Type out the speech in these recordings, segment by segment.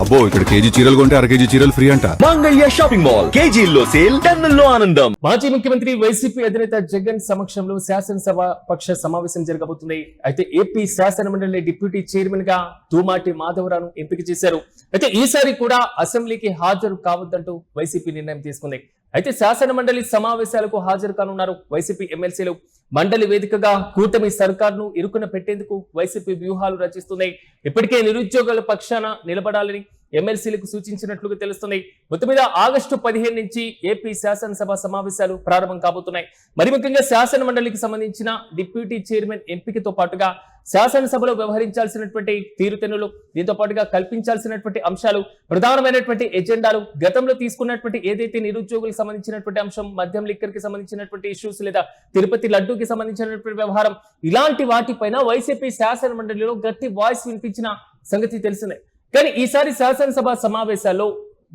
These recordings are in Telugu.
అబ్బో ఇక్కడ కేజీ చీరలు కొంటే అర కేజీ చీరలు ఫ్రీ అంట. మంగళ్య షాపింగ్ మాల్ కేజీల్లో సేల్, టన్నుల్లో ఆనందం. మాజీ ముఖ్యమంత్రి వైసీపీ అధినేత జగన్ సమక్షంలో శాసనసభ పక్ష సమావేశం జరగబోతుంది. అయితే ఏపీ శాసన మండలి డిప్యూటీ చైర్మన్ గా తూమాటి మాధవరావును ఎంపిక చేశారు. అయితే ఈసారి కూడా అసెంబ్లీకి హాజరు కావద్దంటూ వైసీపీ నిర్ణయం తీసుకుంది. అయితే శాసన మండలి సమావేశాలకు హాజరు కానున్నారు వైసీపీ ఎమ్మెల్సీలు. మండలి వేదికగా కూటమి సర్కార్ను ఇరుకున పెట్టేందుకు వైసీపీ వ్యూహాలు రచిస్తున్నాయి. ఇప్పటికే నిరుద్యోగుల పక్షాన నిలబడాలని ఎమ్మెల్సీలకు సూచించినట్లుగా తెలుస్తుంది. మొత్తం మీద ఆగస్టు 15 నుంచి ఏపీ శాసనసభ సమావేశాలు ప్రారంభం కాబోతున్నాయి. మరి ముఖ్యంగా శాసన మండలికి సంబంధించిన డిప్యూటీ చైర్మన్ ఎంపికతో పాటుగా శాసనసభలో వ్యవహరించాల్సినటువంటి తీరుతెన్నులు, దీంతో పాటుగా కల్పించాల్సినటువంటి అంశాలు, ప్రధానమైనటువంటి ఎజెండాలు, గతంలో తీసుకున్నటువంటి ఏదైతే నిరుద్యోగులకు సంబంధించినటువంటి అంశం, మద్యం లిక్కర్ కి సంబంధించినటువంటి ఇష్యూస్, లేదా తిరుపతి లడ్డూకి సంబంధించినటువంటి వ్యవహారం, ఇలాంటి వాటిపైన వైసీపీ శాసన మండలిలో గట్టి వాయిస్ వినిపించిన సంగతి తెలిసిందే. కానీ ఈసారి శాసనసభ సమావేశాల్లో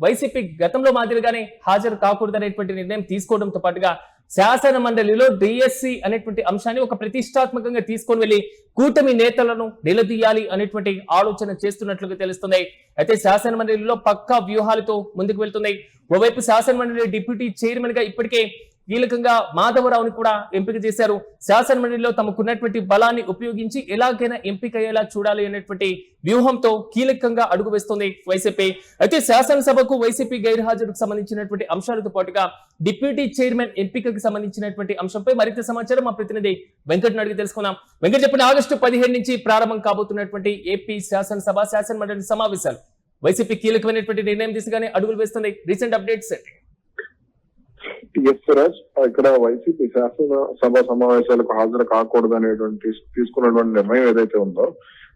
వైసీపీ గతంలో మాదిరిగానే హాజరు కాకూడదనేటువంటి నిర్ణయం తీసుకోవడంతో పాటుగా శాసన మండలిలో డిఎస్సి అనేటువంటి అంశాన్ని ఒక ప్రతిష్టాత్మకంగా తీసుకొని వెళ్లి కూటమి నేతలను నిలదీయాలి అనేటువంటి ఆలోచన చేస్తున్నట్లుగా తెలుస్తుంది. అయితే శాసన మండలిలో పక్కా వ్యూహాలతో ముందుకు వెళ్తున్నాయి. ఓవైపు శాసన మండలి డిప్యూటీ చైర్మన్ గా ఇప్పటికే కీలకంగా మాధవరావుని కూడా ఎంపిక చేశారు. శాసన మండలిలో తమకున్నటువంటి బలాన్ని ఉపయోగించి ఎలాగైనా ఎంపిక అయ్యేలా చూడాలి అనేటువంటి వ్యూహంతో కీలకంగా అడుగు వేస్తుంది వైసీపీ. అయితే శాసనసభకు వైసీపీ గైర్హాజరుకు సంబంధించినటువంటి అంశాలతో పాటుగా డిప్యూటీ చైర్మన్ ఎంపికకు సంబంధించినటువంటి అంశంపై మరింత సమాచారం మా ప్రతినిధి వెంకట్ అడిగి తెలుసుకుందాం. వెంకట్ చెప్పిన ఆగస్టు 15 నుంచి ప్రారంభం కాబోతున్నటువంటి ఏపీ శాసనసభ శాసన మండలి సమావేశాలు వైసీపీ కీలకమైనటువంటి నిర్ణయం దిశగానే అడుగులు వేస్తుంది. రీసెంట్ అప్డేట్స్ ఇక్కడ వైసీపీ శాసనసభ సమావేశాలకు హాజరు కాకూడదు అనేటువంటి తీసుకున్నటువంటి నిర్ణయం ఏదైతే ఉందో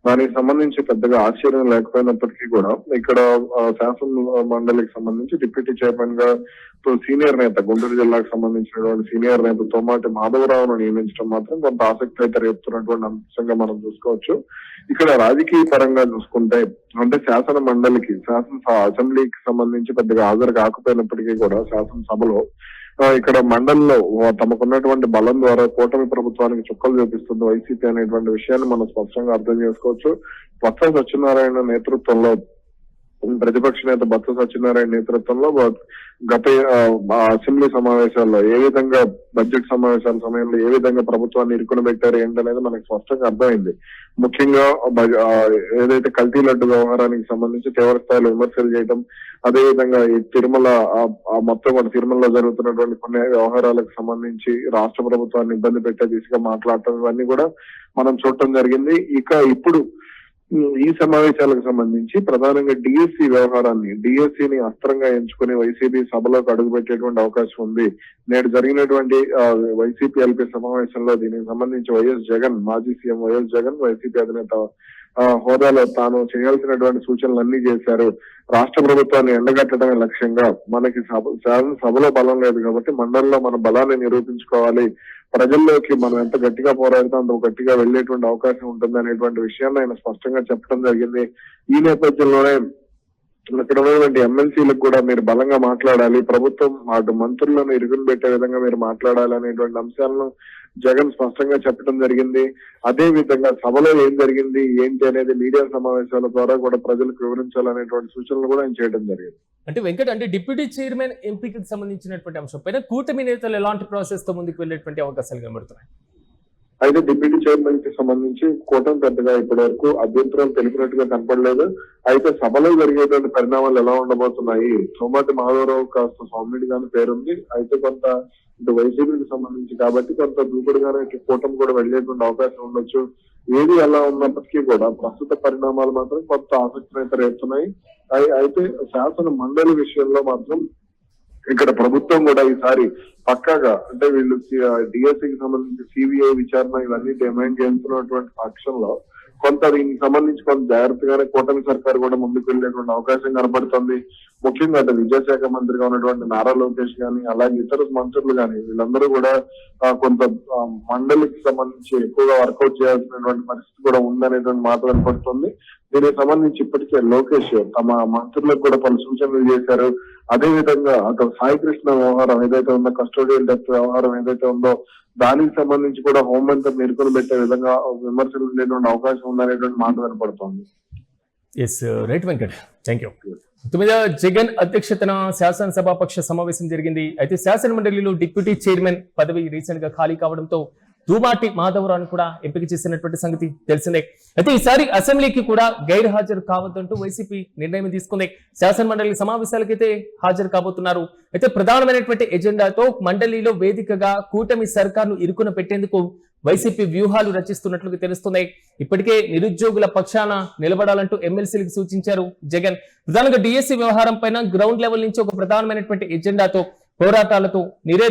దానికి సంబంధించి పెద్దగా ఆశ్చర్యం లేకపోయినప్పటికీ కూడా ఇక్కడ శాసన మండలికి సంబంధించి డిప్యూటీ చైర్మన్ గా సీనియర్ నేత, గుంటూరు జిల్లాకు సంబంధించినటువంటి సీనియర్ నేత తోమాటి మాధవరావును నియమించడం మాత్రం కొంత ఆసక్తి అయితే రేపుతున్నటువంటి అంశంగా మనం చూసుకోవచ్చు. ఇక్కడ రాజకీయ పరంగా చూసుకుంటే అంటే శాసన మండలికి అసెంబ్లీకి సంబంధించి పెద్దగా హాజరు కాకపోయినప్పటికీ కూడా శాసనసభలో ఇక్కడ మండలిలో తమకున్నటువంటి బలం ద్వారా కూటమి ప్రభుత్వానికి చుక్కలు చూపిస్తుంది వైసీపీ అనేటువంటి విషయాన్ని మనం స్పష్టంగా అర్థం చేసుకోవచ్చు. బొత్స సత్యనారాయణ నేతృత్వంలో, ప్రతిపక్ష నేత బొత్స సత్యనారాయణ నేతృత్వంలో గత అసెంబ్లీ సమావేశాల్లో ఏ విధంగా, బడ్జెట్ సమావేశాల సమయంలో ఏ విధంగా ప్రభుత్వాన్ని ఇరుకుని పెట్టారు ఏంటనేది మనకు స్పష్టంగా అర్థమైంది. ముఖ్యంగా ఏదైతే కల్తీ లడ్డు వ్యవహారానికి సంబంధించి తీవ్ర స్థాయిలో విమర్శలు చేయడం, అదేవిధంగా ఈ తిరుమల మొత్తం కూడా తిరుమలలో జరుగుతున్నటువంటి కొన్ని వ్యవహారాలకు సంబంధించి రాష్ట్ర ప్రభుత్వాన్ని ఇబ్బంది పెట్టే దిశగా మాట్లాడటం, ఇవన్నీ కూడా మనం చూడటం జరిగింది. ఇక ఇప్పుడు ఈ సమావేశాలకు సంబంధించి ప్రధానంగా డిఎస్సి వ్యవహారాన్ని, డిఎస్సిని అస్త్రంగా ఎంచుకుని వైసీపీ సభలోకి అడుగు పెట్టేటువంటి అవకాశం ఉంది. నేడు జరిగినటువంటి వైసీపీ ఎల్పీ సమావేశంలో దీనికి సంబంధించి మాజీ సీఎం వైఎస్ జగన్ వైసీపీ అధినేత హోదాలో తాను చేయాల్సినటువంటి సూచనలు అన్ని చేశారు. రాష్ట్ర ప్రభుత్వాన్ని ఎండగట్టడమే లక్ష్యంగా, మనకి సభలో బలం లేదు కాబట్టి మండలిలో మన బలాన్ని నిరూపించుకోవాలి, ప్రజల్లోకి మనం ఎంత గట్టిగా పోరాడితే అంత గట్టిగా వెళ్లేటువంటి అవకాశం ఉంటుంది అనేటువంటి విషయాన్ని ఆయన స్పష్టంగా చెప్పడం జరిగింది. ఈ నేపథ్యంలోనే ఇక్కడ ఉన్నటువంటి ఎమ్మెల్సీలకు కూడా మీరు బలంగా మాట్లాడాలి, ప్రభుత్వం అటు మంత్రులను ఇరుగుని పెట్టే విధంగా మీరు మాట్లాడాలి అనేటువంటి అంశాలను జగన్ స్పష్టంగా చెప్పడం జరిగింది. అదే విధంగా సభలో ఏం జరిగింది ఏంటి అనేది మీడియా సమావేశాల ద్వారా కూడా ప్రజలకు వివరించాలనేటువంటి సూచనలు కూడా ఆయన చేయడం జరిగింది. అంటే వెంకట్, అంటే డిప్యూటీ చైర్మన్ ఎంపికకి సంబంధించినటువంటి అంశం పైన కూటమి నేతలు ఎలాంటి ప్రాసెస్ తో ముందుకు వెళ్ళేటువంటి అవకాశాలు కనబడుతున్నాయి? అయితే డిప్యూటీ చైర్మన్ కి సంబంధించి కూటమి పెద్దగా ఇప్పటి వరకు అభ్యంతరం తెలిపినట్టుగా కనపడలేదు. అయితే సభలో జరిగేటువంటి పరిణామాలు ఎలా ఉండబోతున్నాయి? తోమాటి మాధవరావు కాస్త సౌమ్యుడిగానే పేరుంది. అయితే కొంత ఇటు వైసీపీకి సంబంధించి కాబట్టి కొంత దూకుడుగానే కూటమి కూడా వెళ్లేటువంటి అవకాశం ఉండొచ్చు. ఏది ఎలా ఉన్నప్పటికీ కూడా ప్రస్తుత పరిణామాలు మాత్రం కొంత ఆసక్తిని అయితే రేపుతున్నాయి. అయితే శాసన మండలి విషయంలో మాత్రం ఇక్కడ ప్రభుత్వం కూడా ఈసారి పక్కాగా, అంటే వీళ్ళు డిఎస్సికి సంబంధించి సిబిఐ విచారణ ఇవన్నీ డిమాండ్ చేస్తున్నటువంటి పక్షంలో కొంత దీనికి సంబంధించి కొంత జాగ్రత్తగానే కూటమి సర్కారు కూడా ముందుకు వెళ్లేటువంటి అవకాశం కనబడుతుంది. ముఖ్యంగా అటు విద్యాశాఖ మంత్రిగా ఉన్నటువంటి నారా లోకేష్ గాని, అలాగే ఇతర మంత్రులు గాని, వీళ్ళందరూ కూడా కొంత మండలికి సంబంధించి ఎక్కువగా వర్కౌట్ చేయాల్సినటువంటి పరిస్థితి కూడా ఉందనేటువంటి మాట కనపడుతుంది. దీనికి సంబంధించి ఇప్పటికే లోకేష్ తమ మంత్రులకు కూడా పలు సూచనలు చేశారు. అదే విధంగా అటు సాయికృష్ణ వ్యవహారం ఏదైతే ఉందో, కస్టోడియల్ డెత్ వ్యవహారం ఏదైతే ఉందో దానికి సంబంధించి కూడా హోంమంత్రి నిరుకులు పెట్టే విధంగా విమర్శలు ఉండేటువంటి అవకాశం ఉందనేటువంటి మాట కనపడుతోంది. Yes right Venkat, thank you. తొమ్మిది జగన్ అధ్యక్షతన శాసనసభాపక్ష సమావేశం జరిగింది. అయితే శాసన మండలిలో డిప్యూటీ చైర్మన్ పదవి రీసెంట్ గా ఖాళీ కావడంతో దూమాటి మాధవరావును కూడా ఎంపిక చేసినటువంటి సంగతి తెలిసిందే. అయితే ఈసారి అసెంబ్లీకి కూడా గైర్ హాజరు కావద్దంటూ వైసీపీ నిర్ణయం తీసుకుంది. శాసన మండలి సమావేశాలకైతే హాజరు కాబోతున్నారు. అయితే ప్రధానమైనటువంటి ఎజెండాతో మండలిలో వేదికగా కూటమి సర్కార్ను ఇరుకున పెట్టేందుకు వైసీపీ వ్యూహాలు రచిస్తున్నట్లు తెలుస్తున్నాయి. ఇప్పటికే నిరుద్యోగుల పక్షాన నిలబడాలంటూ ఎమ్మెల్సీలకు సూచించారు జగన్. ప్రధానంగా డిఎస్సి వ్యవహారం పైన గ్రౌండ్ లెవెల్ నుంచి ఒక ప్రధానమైనటువంటి ఎజెండాతో పోరాటాలతో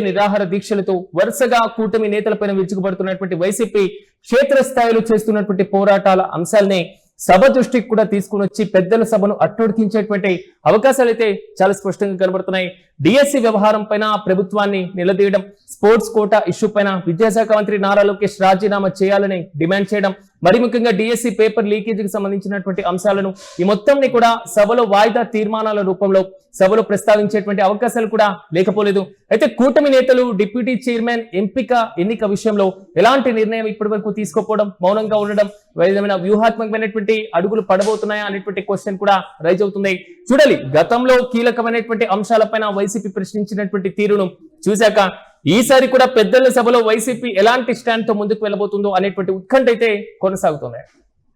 నిరాహార దీక్షలతో వరుసగా కూటమి నేతలపైన విరుచుకుపడుతున్నటువంటి వైసీపీ క్షేత్రస్థాయిలో చేస్తున్నటువంటి పోరాటాల అంశాలనే సభ దృష్టికి కూడా తీసుకుని వచ్చి పెద్దల సభను అట్టుడికించేటువంటి అవకాశాలు అయితే చాలా స్పష్టంగా కనబడుతున్నాయి. డిఎస్సి వ్యవహారం పైన ప్రభుత్వాన్ని నిలదీయడం, స్పోర్ట్స్ కోటా ఇష్యూ పైన విద్యాశాఖ మంత్రి నారా లోకేష్ రాజీనామా చేయాలని డిమాండ్ చేయడం, మరి ముఖ్యంగా డిఎస్సి పేపర్ లీకేజీకి సంబంధించినటువంటి అంశాలను ఈ మొత్తంని కూడా సభలో వాయిదా తీర్మానాల రూపంలో సభలో ప్రస్తావించేటువంటి అవకాశాలు కూడా లేకపోలేదు. అయితే కూటమి నేతలు డిప్యూటీ చైర్మన్ ఎన్నిక విషయంలో ఎలాంటి నిర్ణయం ఇప్పటి వరకు తీసుకోకపోవడం, మౌనంగా ఉండడం, ఏదైనా వ్యూహాత్మకమైనటువంటి అడుగులు పడబోతున్నాయా అనేటువంటి క్వశ్చన్ కూడా రైజ్ అవుతుంది. చూడాలి, గతంలో కీలకమైనటువంటి అంశాలపైన వైసీపీ ప్రశ్నించినటువంటి తీరును చూశాక ఈసారి కూడా పెద్దల సభలో వైసీపీ ఎలాంటి స్టాండ్ తో ముందుకు వెళ్ళబోతుందో అనేటువంటి ఉత్కంఠ అయితే కొనసాగుతుంది.